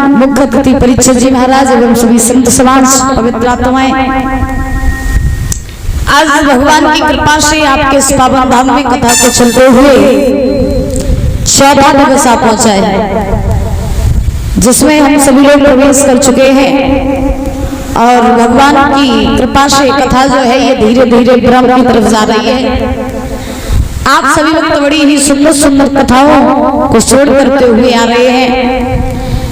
मुख्य अतिथि परीक्षित जी महाराज एवं सभी संत समाज, पवित्र आत्माएं, आज भगवान की कृपा से आपके इस पावन धाम में कथा को चलते हुए 14 दिवस आ पहुंचा है, जिसमें हम सभी लोग प्रवेश कर चुके हैं। और भगवान की कृपा से कथा जो है ये धीरे धीरे ब्रह्म की तरफ जा रही है। आप सभी लोग बड़ी ही सुंदर सुंदर कथाओं को छोड़ करते हुए आ रहे हैं।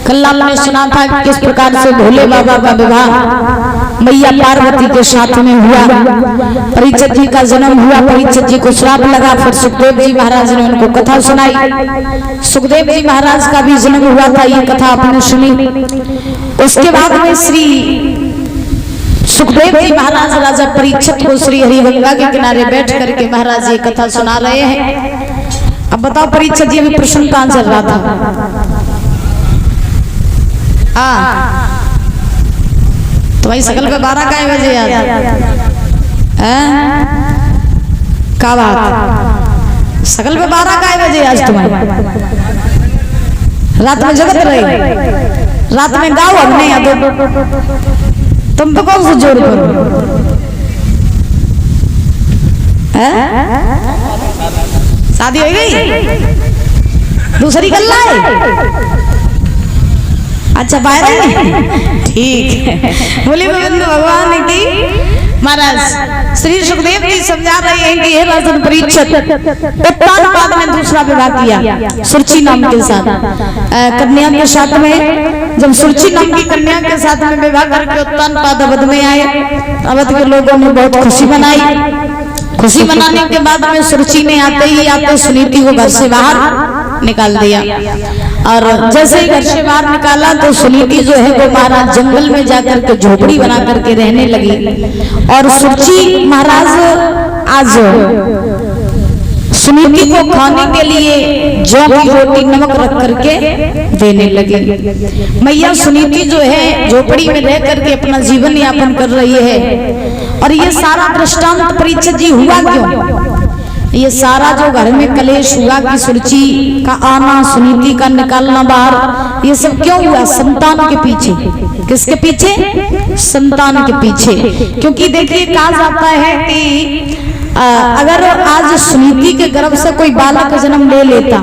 कल आपने सुना था कि किस प्रकार से भोले बाबा का विवाह मैया पार्वती के साथ में हुआ, परीक्षित जी का जन्म हुआ, परीक्षित जी को श्राप लगा, फिर सुखदेव जी महाराज ने उनको कथा सुनाई, सुखदेव जी महाराज का भी जन्म हुआ था, ये कथा आपने सुनी। उसके बाद में श्री सुखदेव जी महाराज राजा परीक्षित को श्री हरिगंगा के किनारे बैठ करके महाराज ये कथा सुना रहे हैं। अब बताओ परीक्षित जी अभी प्रश्न कहां चल रहा था? तो भाई सकल पे 12 का बजे यार क्या बात, सकल पे 12 का बजे आज तुम्हारे रात में जगत रही, रात में गाओ हमने याद तुम तो कौन सा जोड़ करो? शादी हो गई, दूसरी कर लाए? अच्छा बाहर है, ठीक है। बोले गोविंद भगवान की महाराज श्री सुखदेव जी समझा रहे हैं कि हे राजन परीक्षित, उत्तानपाद में दूसरा विवाह किया सुरुचि नाम के साथ, कन्या के साथ में। जब सुरुचि नाम की कन्या के साथ में विवाह करके उत्तानपाद अवध में आए, अवध के लोगों ने बहुत खुशी मनाई। खुशी मनाने के बाद में सुरुचि ने आते ही आते सुनीति को घर से बाहर निकाल दिया। और जैसे ही घर से बाहर निकाला तो सुनीति जो है वो महाराज जंगल में जाकर के झोपड़ी बना करके रहने लगी। और सुरुचि महाराज आज सुनीति को खाने के लिए जौ की रोटी नमक रख करके देने लगे। मैया सुनीति जो है झोपड़ी में रह करके अपना जीवन यापन कर रही है। और ये सारा दृष्टांत परीक्षित जी हुआ क्यों? ये सारा जो घर में कलेश हुआ कि सुरुचि का आना, सुनीति का निकालना बाहर, ये सब क्यों हुआ? संतान के पीछे। किसके पीछे? संतान के पीछे। क्योंकि देखिए कहा जाता है कि अगर आज सुनीति के गर्भ से कोई बालक जन्म ले लेता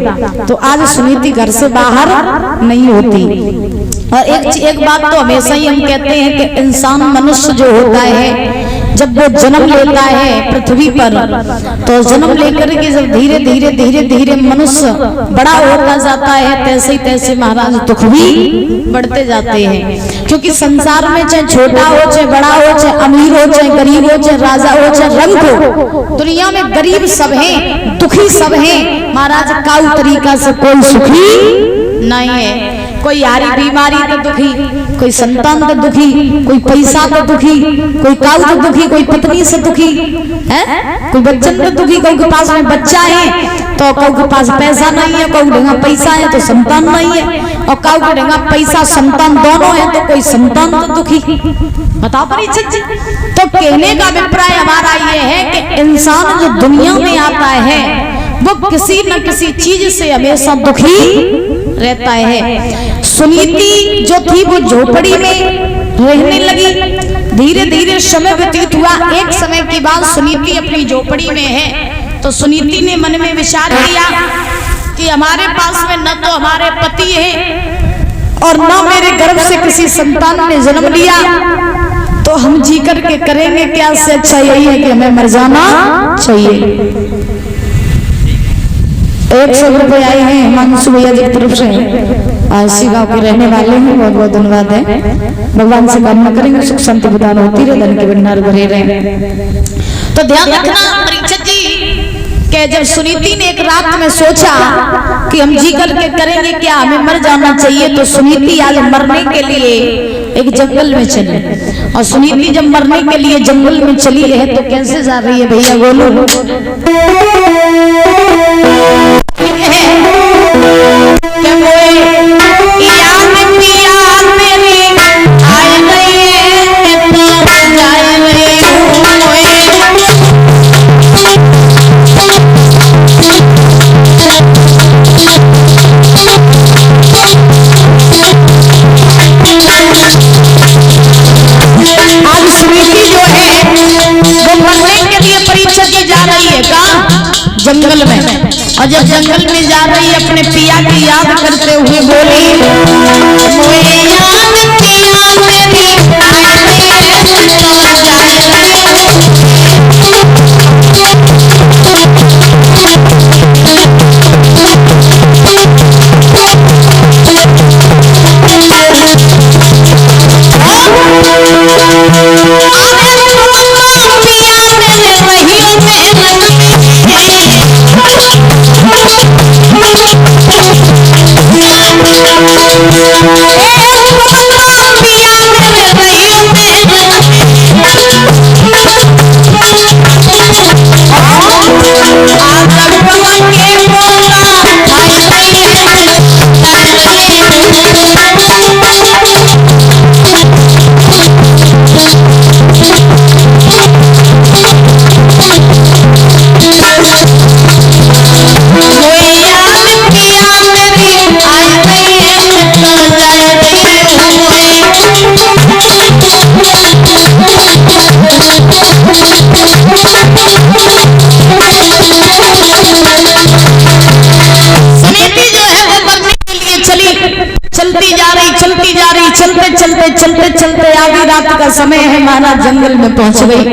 तो आज सुनीति घर से बाहर नहीं होती। और एक बात तो हमेशा ही हम कहते हैं कि इंसान मनुष्य जो होता है जब वो जन्म लेता है पृथ्वी पर, तो जन्म लेकर के जब धीरे धीरे धीरे धीरे मनुष्य बड़ा होता जाता है, तैसे ही तैसे महाराज दुख भी बढ़ते जाते हैं। क्योंकि संसार में चाहे छोटा हो, चाहे बड़ा हो, चाहे अमीर हो, चाहे गरीब हो, चाहे राजा हो, चाहे रंग हो, दुनिया में गरीब सब हैं, दुखी सब हैं। महाराज काऊ तरीका से कोई सुखी नहीं है। कोई यारी बीमारी तो दुखी, कोई संतान तो दुखी, कोई पैसा तो दुखी, कोई काऊ तो दुखी, कोई पत्नी से दुखी है, कोई बच्चन तो दुखी। कोई के पास में बच्चा है तो काऊ के पास पैसा नहीं है, काऊ ढंगा पैसा है तो संतान नहीं है, और काऊ के ढंगा पैसा संतान दोनों है तो कोई संतान तो दुखी। बताओ परीक्षित जी। तो कहने का अभिप्राय हमारा ये है कि इंसान जो दुनिया में आता है वो किसी न किसी चीज से हमेशा दुखी रहता है। सुनीति जो थी वो झोपड़ी में रहने लगी। धीरे धीरे समय व्यतीत हुआ। एक समय के बाद सुनीति अपनी झोपड़ी में है तो सुनीति ने मन में विचार किया कि हमारे पास में न तो हमारे पति है और न मेरे गर्भ से किसी संतान ने जन्म लिया, तो हम जी करके करेंगे क्या? से अच्छा यही है कि हमें मर जाना चाहिए। 100 रुपए आए हैं हिमांशु भैया जी की तरफ से, आरसी गांव के रहने वाले हैं, बहुत बहुत धन्यवाद है। भगवान से कामना करेंगे सुख शांति प्रदान होती रहे, धन के भंडार भरे रहे। तो ध्यान रखना परीक्षित जी कि जब सुनीति ने एक रात में सोचा कि हम जी करके करेंगे क्या, हमें मर जाना चाहिए, तो सुनीति आज मरने के लिए एक जंगल में चले। और सुनीति जब मरने के लिए जंगल में चली है तो कैसे जा रही है भैया बोलो? जंगल में, और जब जंगल में जा रही अपने पिया की याद करते हुए बोली, मोए याद पिया मेरी चलते आधी रात का समय है, महाराज जंगल में पहुंच गई।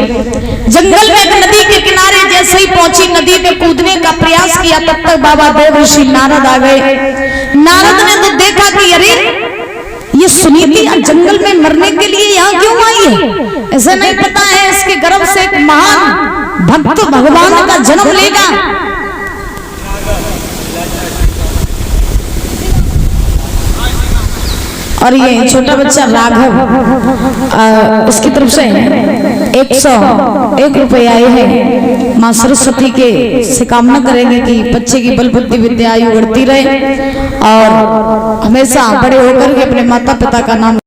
जंगल में एक नदी के किनारे जैसे ही पहुंची, नदी में कूदने का प्रयास किया, तब तक बाबा देव ऋषि नारद आ गए। नारद ने तो देखा कि अरे ये सुनीति जंगल में मरने के लिए यहाँ क्यों आई है? ऐसा नहीं पता है इसके गर्भ से एक महान भक्त भगवान का जन्म लेगा। और ये छोटा बच्चा राघव, इसकी तरफ से 101 रुपए आए हैं। माँ सरस्वती के से कामना करेंगे कि बच्चे की बल बुद्धि विद्या आयु बढ़ती रहे और हमेशा बड़े होकर के अपने माता पिता का नाम